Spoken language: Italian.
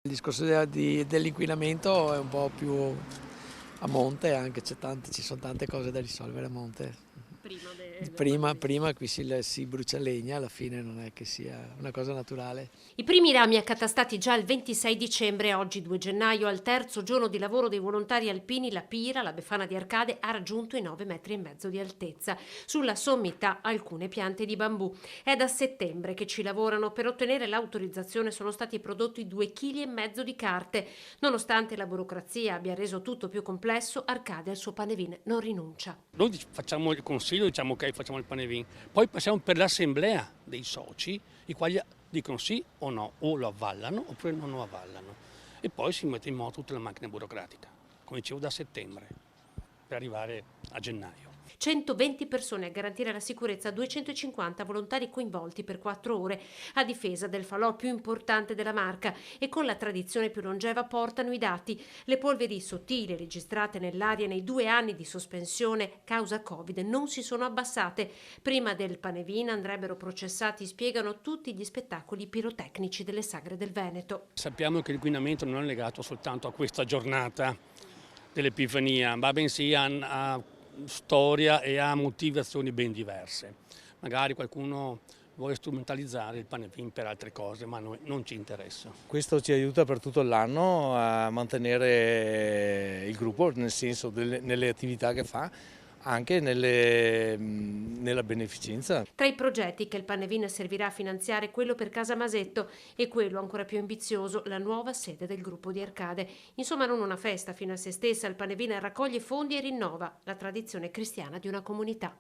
Il discorso dell'inquinamento è un po' più a monte, anche ci sono tante cose da risolvere a monte. Prima qui si brucia legna, alla fine non è che sia una cosa naturale. I primi rami accatastati già il 26 dicembre, oggi 2 gennaio, al terzo giorno di lavoro dei volontari alpini, la Pira, la Befana di Arcade, ha raggiunto i 9,5 metri di altezza. Sulla sommità alcune piante di bambù. È da settembre che ci lavorano. Per ottenere l'autorizzazione sono stati prodotti 2,5 kg di carte. Nonostante la burocrazia abbia reso tutto più complesso, Arcade al suo panevin non rinuncia. Noi facciamo il consiglio, diciamo ok, facciamo il panevin, poi passiamo per l'assemblea dei soci, i quali dicono sì o no, o lo avvallano oppure non lo avvallano. E poi si mette in moto tutta la macchina burocratica, come dicevo da settembre, per arrivare a gennaio. 120 persone a garantire la sicurezza, 250 volontari coinvolti per 4 ore a difesa del falò più importante della Marca e con la tradizione più longeva portano i dati. Le polveri sottili registrate nell'aria nei 2 anni di sospensione causa Covid non si sono abbassate. Prima del Panevin andrebbero processati, spiegano, tutti gli spettacoli pirotecnici delle sagre del Veneto. Sappiamo che l'inquinamento non è legato soltanto a questa giornata dell'Epifania, ma bensì a storia e a motivazioni ben diverse. Magari qualcuno vuole strumentalizzare il Panevin per altre cose, ma a noi non ci interessa. Questo ci aiuta per tutto l'anno a mantenere il gruppo, nel senso nelle attività che fa, anche nella beneficenza. Tra i progetti che il Panevin servirà a finanziare, quello per Casa Masetto e quello ancora più ambizioso, la nuova sede del gruppo di Arcade. Insomma, non una festa fino a se stessa, il Panevin raccoglie fondi e rinnova la tradizione cristiana di una comunità.